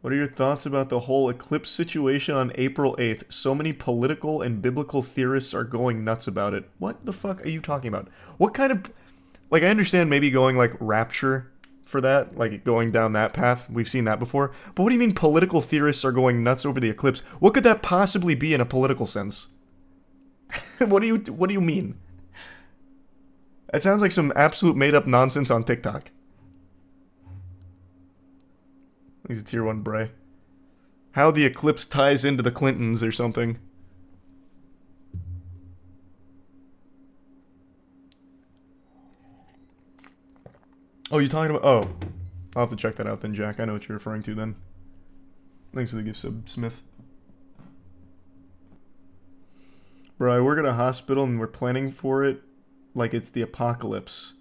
What are your thoughts about the whole eclipse situation on April 8th? So many political and biblical theorists are going nuts about it. What the fuck are you talking about? What kind of... Like, I understand maybe going, like, rapture for that, like, going down that path. We've seen that before. But what do you mean political theorists are going nuts over the eclipse? What could that possibly be in a political sense? What do you mean? It sounds like some absolute made-up nonsense on TikTok. He's a tier 1 Bray. How the eclipse ties into the Clintons or something. Oh, you talking about... Oh. I'll have to check that out then, Jack. I know what you're referring to then. Thanks for the gift sub, Smith. Bro, I work at a hospital and we're planning for it like it's the apocalypse.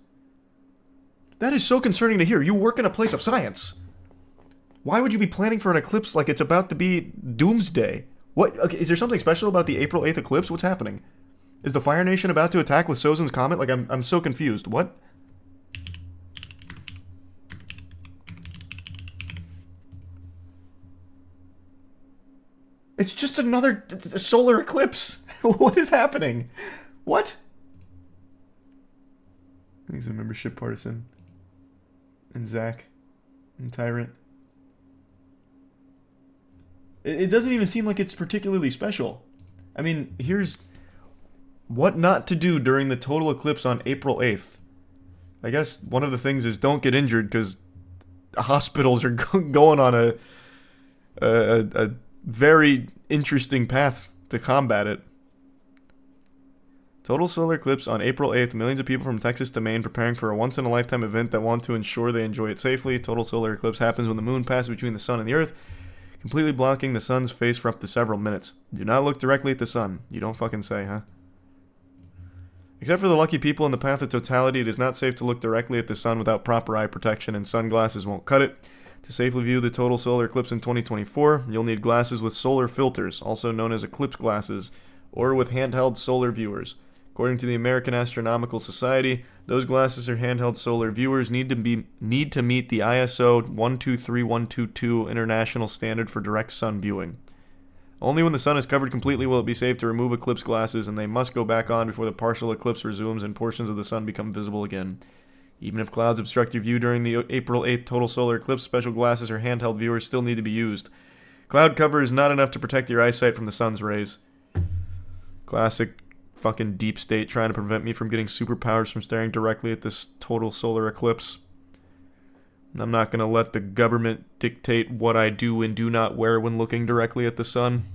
That is so concerning to hear. You work in a place of science. Why would you be planning for an eclipse like it's about to be doomsday? What? Okay, is there something special about the April 8th eclipse? What's happening? Is the Fire Nation about to attack with Sozin's comet? Like, I'm so confused. What? It's just another solar eclipse. What is happening? What? He's a membership partisan. And Zach. And Tyrant. It doesn't even seem like it's particularly special. I mean, here's what not to do during the total eclipse on April 8th. I guess one of the things is don't get injured because hospitals are going on a very interesting path to combat it. Total solar eclipse on April 8th. Millions of people from Texas to Maine preparing for a once-in-a-lifetime event that want to ensure they enjoy it safely. Total solar eclipse happens when the moon passes between the sun and the earth, completely blocking the sun's face for up to several minutes. Do not look directly at the sun. You don't fucking say, huh? Except for the lucky people in the path of totality, it is not safe to look directly at the sun without proper eye protection, and sunglasses won't cut it. To safely view the total solar eclipse in 2024, you'll need glasses with solar filters, also known as eclipse glasses, or with handheld solar viewers. According to the American Astronomical Society, those glasses or handheld solar viewers need to meet the ISO 123122 international standard for direct sun viewing. Only when the sun is covered completely will it be safe to remove eclipse glasses, and they must go back on before the partial eclipse resumes and portions of the sun become visible again. Even if clouds obstruct your view during the April 8th total solar eclipse, special glasses or handheld viewers still need to be used. Cloud cover is not enough to protect your eyesight from the sun's rays. Classic fucking deep state trying to prevent me from getting superpowers from staring directly at this total solar eclipse. I'm not going to let the government dictate what I do and do not wear when looking directly at the sun.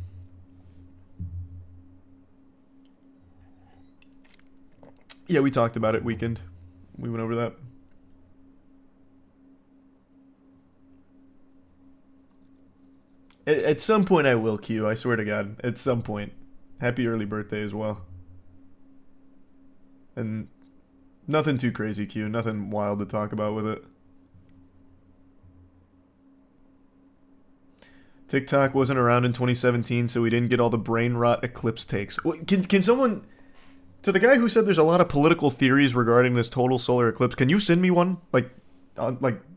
Yeah, we talked about it weekend. We went over that. At some point I will, Q. I swear to God. At some point. Happy early birthday as well. And nothing too crazy, Q. Nothing wild to talk about with it. TikTok wasn't around in 2017, so we didn't get all the brain rot eclipse takes. Can someone... To the guy who said there's a lot of political theories regarding this total solar eclipse, can you send me one? Like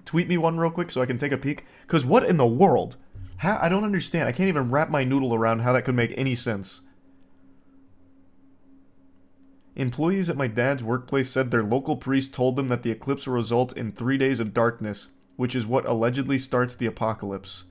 tweet me one real quick so I can take a peek? Because what in the world? How? I don't understand. I can't even wrap my noodle around how that could make any sense. Employees at my dad's workplace said their local priest told them that the eclipse will result in 3 days of darkness, which is what allegedly starts the apocalypse.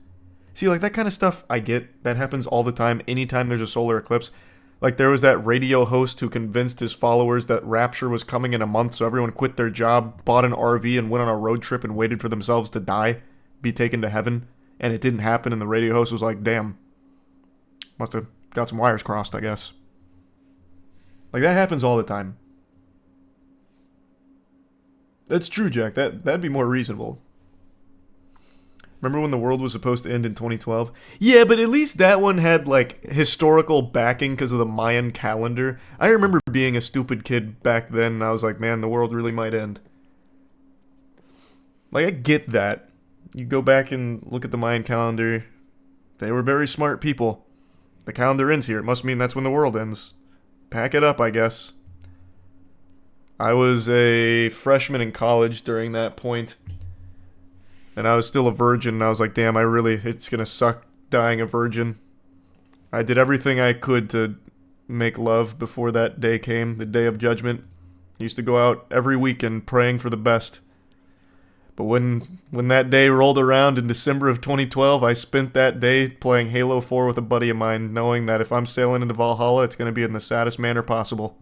See, like, that kind of stuff I get. That happens all the time, anytime there's a solar eclipse. Like, there was that radio host who convinced his followers that rapture was coming in a month, so everyone quit their job, bought an RV, and went on a road trip and waited for themselves to die, be taken to heaven, and it didn't happen, and the radio host was like, damn, must have got some wires crossed, I guess. Like, that happens all the time. That's true, Jack. That'd be more reasonable. Remember when the world was supposed to end in 2012? Yeah, but at least that one had, like, historical backing because of the Mayan calendar. I remember being a stupid kid back then, and I was like, man, the world really might end. Like, I get that. You go back and look at the Mayan calendar. They were very smart people. The calendar ends here. It must mean that's when the world ends. Pack it up, I guess. I was a freshman in college during that point. And I was still a virgin, and I was like, damn, it's gonna suck dying a virgin. I did everything I could to make love before that day came, the day of judgment. I used to go out every weekend praying for the best. But when that day rolled around in December of 2012, I spent that day playing Halo 4 with a buddy of mine, knowing that if I'm sailing into Valhalla, it's going to be in the saddest manner possible.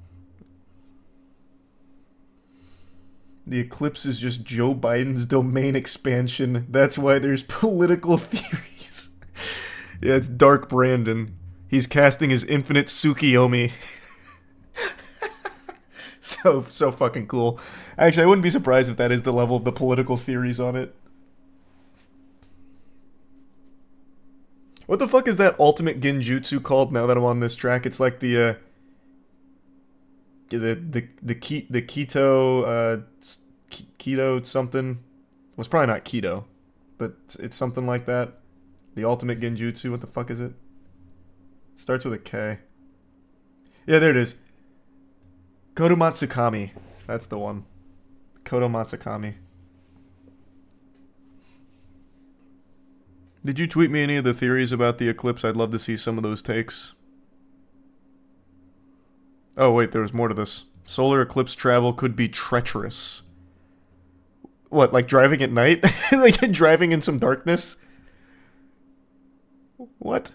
The Eclipse is just Joe Biden's domain expansion. That's why there's political theories. Yeah, it's Dark Brandon. He's casting his infinite Tsukiyomi. So fucking cool. Actually, I wouldn't be surprised if that is the level of the political theories on it. What the fuck is that ultimate genjutsu called now that I'm on this track? It's like the keto keto something. Well, it's probably not keto, but it's something like that. The ultimate genjutsu. What the fuck is it? Starts with a K. Yeah, there it is. Kodomatsukami. That's the one. Kodomatsukami. Did you tweet me any of the theories about the eclipse? I'd love to see some of those takes. Oh, wait, there was more to this. Solar eclipse travel could be treacherous. What, like driving at night? Like driving in some darkness? What?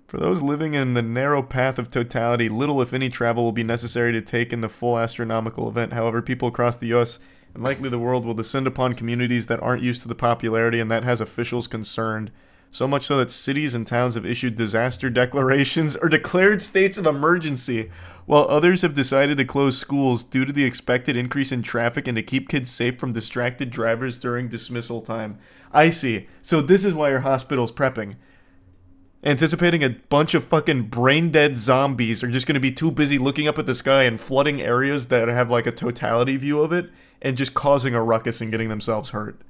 For those living in the narrow path of totality, little if any travel will be necessary to take in the full astronomical event. However, people across the US and likely the world will descend upon communities that aren't used to the popularity, and that has officials concerned. So much so that cities and towns have issued disaster declarations or declared states of emergency, while others have decided to close schools due to the expected increase in traffic and to keep kids safe from distracted drivers during dismissal time. I see. So this is why your hospital's prepping. Anticipating a bunch of fucking brain-dead zombies are just going to be too busy looking up at the sky and flooding areas that have like a totality view of it and just causing a ruckus and getting themselves hurt.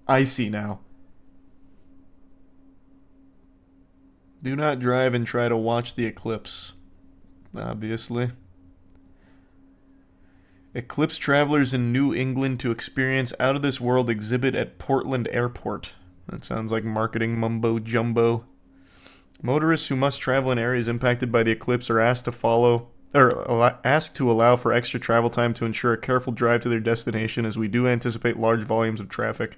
I see now. Do not drive and try to watch the eclipse. Obviously. Eclipse travelers in New England to experience out-of-this-world exhibit at Portland Airport. That sounds like marketing mumbo-jumbo. Motorists who must travel in areas impacted by the eclipse are asked to allow for extra travel time to ensure a careful drive to their destination, as we do anticipate large volumes of traffic.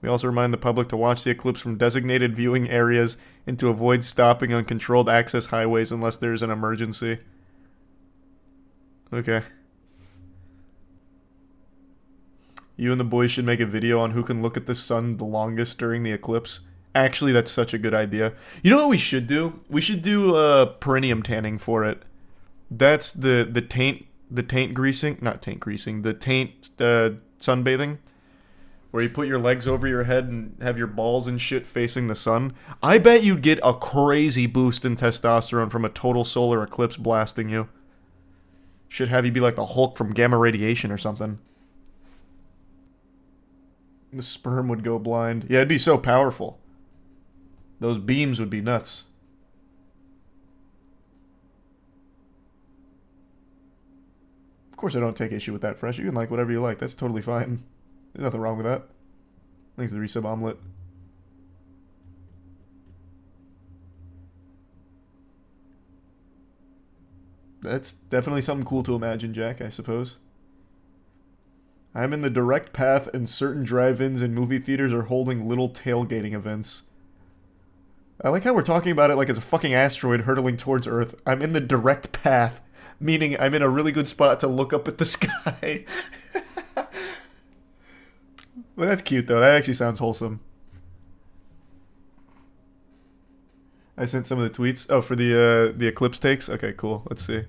We also remind the public to watch the eclipse from designated viewing areas and to avoid stopping on controlled access highways unless there is an emergency. Okay. You and the boys should make a video on who can look at the sun the longest during the eclipse. Actually, that's such a good idea. You know what we should do? We should do perineum tanning for it. That's the taint greasing, not taint greasing, the taint sunbathing, where you put your legs over your head and have your balls and shit facing the sun. I bet you'd get a crazy boost in testosterone from a total solar eclipse blasting you. Should have you be like the Hulk from gamma radiation or something. The sperm would go blind. Yeah, it'd be so powerful. Those beams would be nuts. Of course I don't take issue with that, Fresh. You can like whatever you like. That's totally fine. There's nothing wrong with that. Thanks to the resub omelet. That's definitely something cool to imagine, Jack, I suppose. I'm in the direct path, and certain drive-ins and movie theaters are holding little tailgating events. I like how we're talking about it like it's a fucking asteroid hurtling towards Earth. I'm in the direct path, meaning I'm in a really good spot to look up at the sky. Well, that's cute, though. That actually sounds wholesome. I sent some of the tweets. Oh, for the eclipse takes? Okay, cool. Let's see.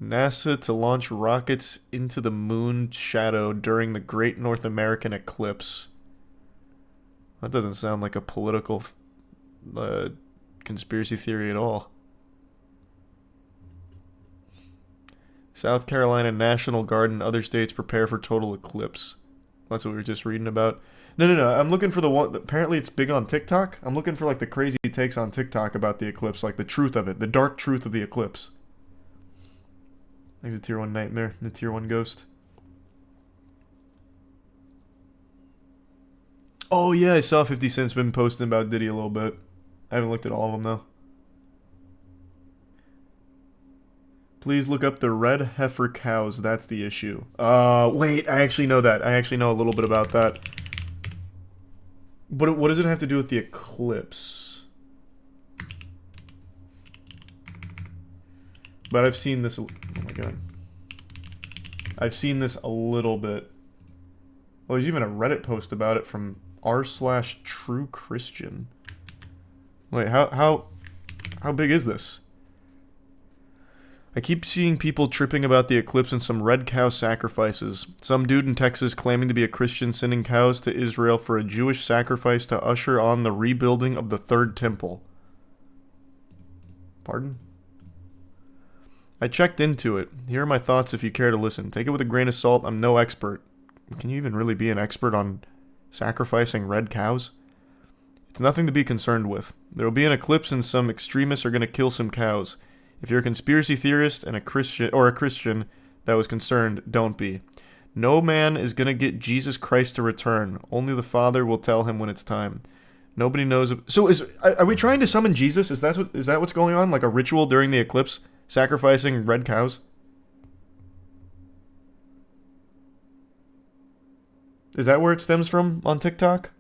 NASA to launch rockets into the moon shadow during the Great North American Eclipse. That doesn't sound like a political conspiracy theory at all. South Carolina National Guard and other states prepare for total eclipse. That's what we were just reading about. No. I'm looking for the one. Apparently it's big on TikTok. I'm looking for like the crazy takes on TikTok about the eclipse, like the truth of it, the dark truth of the eclipse. Like the tier 1 nightmare, the tier 1 ghost. Oh yeah, I saw 50 Cent's been posting about Diddy a little bit. I haven't looked at all of them though. Please look up the red heifer cows. That's the issue. Wait, I actually know that. I actually know a little bit about that. But what does it have to do with the eclipse? But I've seen this. Oh my god. I've seen this a little bit. Well, there's even a Reddit post about it from r/TrueChristian. Wait, how big is this? I keep seeing people tripping about the eclipse and some red cow sacrifices. Some dude in Texas claiming to be a Christian sending cows to Israel for a Jewish sacrifice to usher on the rebuilding of the Third Temple. Pardon? I checked into it. Here are my thoughts if you care to listen. Take it with a grain of salt. I'm no expert. Can you even really be an expert on sacrificing red cows? It's nothing to be concerned with. There will be an eclipse and some extremists are going to kill some cows. If you're a conspiracy theorist and a Christian that was concerned, don't be. No man is going to get Jesus Christ to return. Only the Father will tell him when it's time. Nobody knows. So are we trying to summon Jesus? Is that what's going on? Like a ritual during the eclipse? Sacrificing red cows? Is that where it stems from on TikTok?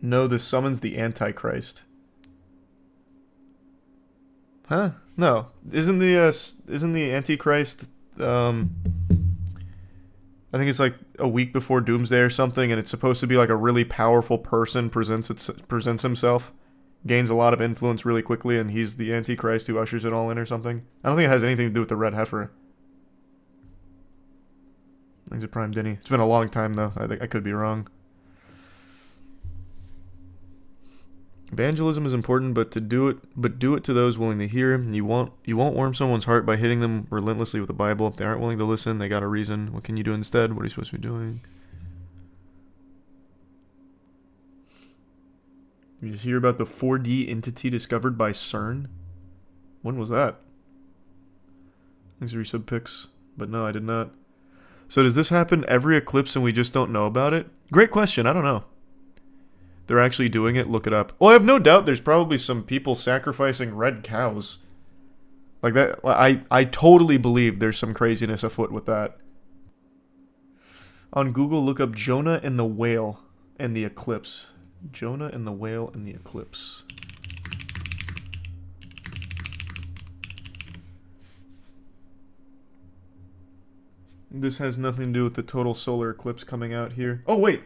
No, this summons the Antichrist. Huh? No. Isn't the Antichrist, I think it's like a week before Doomsday or something, and it's supposed to be like a really powerful person presents himself, gains a lot of influence really quickly, and he's the Antichrist who ushers it all in or something. I don't think it has anything to do with the red heifer. I think it's Prime Denny. It's been a long time though. I think I could be wrong. Evangelism is important, but do it to those willing to hear. You won't warm someone's heart by hitting them relentlessly with the Bible. If they aren't willing to listen, they got a reason. What can you do instead? What are you supposed to be doing? You just hear about the 4D entity discovered by CERN? When was that? Thanks for your sub pics, but no, I did not. So does this happen every eclipse and we just don't know about it? Great question. I don't know. They're actually doing it. Look it up. Well, I have no doubt there's probably some people sacrificing red cows. Like that. I totally believe there's some craziness afoot with that. On Google, look up Jonah and the Whale and the Eclipse. Jonah and the Whale and the Eclipse. This has nothing to do with the total solar eclipse coming out here. Oh, wait.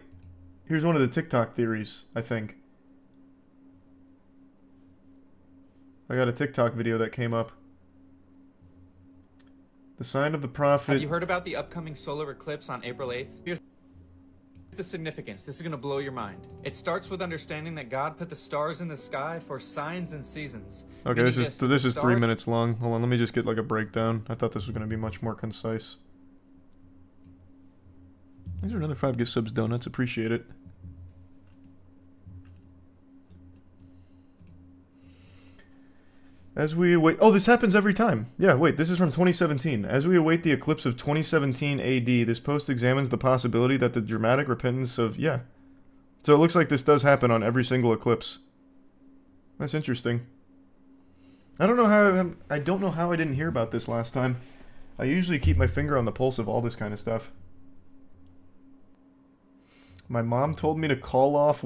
Here's one of the TikTok theories, I think. I got a TikTok video that came up. The sign of the prophet... Have you heard about the upcoming solar eclipse on April 8th? Here's the significance. This is going to blow your mind. It starts with understanding that God put the stars in the sky for signs and seasons. Okay, this is 3 minutes long. Hold on, let me just get like a breakdown. I thought this was going to be much more concise. These are another 5 gift subs donuts. Appreciate it. As we await... Oh, this happens every time. Yeah, wait, this is from 2017. As we await the eclipse of 2017 AD, this post examines the possibility that the dramatic repentance of... Yeah. So it looks like this does happen on every single eclipse. That's interesting. I don't know how I didn't hear about this last time. I usually keep my finger on the pulse of all this kind of stuff. My mom told me to call off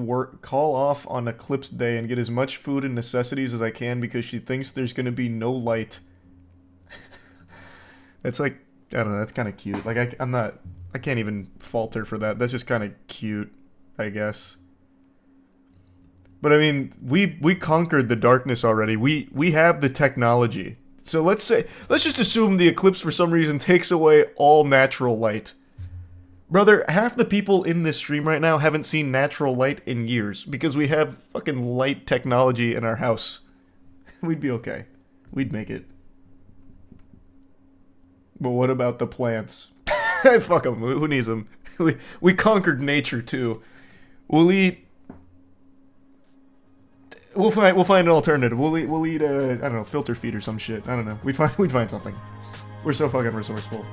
on eclipse day and get as much food and necessities as I can because she thinks there's going to be no light. It's like, I don't know, that's kind of cute. Like, I can't even falter for that. That's just kind of cute, I guess. But I mean, we conquered the darkness already. We have the technology. So let's just assume the eclipse for some reason takes away all natural light. Brother, half the people in this stream right now haven't seen natural light in years because we have fucking light technology in our house. We'd be okay. We'd make it. But what about the plants? Fuck them. Who needs them? We conquered nature too. We'll eat... We'll find an alternative. We'll eat I don't know, filter feed or some shit. I don't know. We'd find something. We're so fucking resourceful.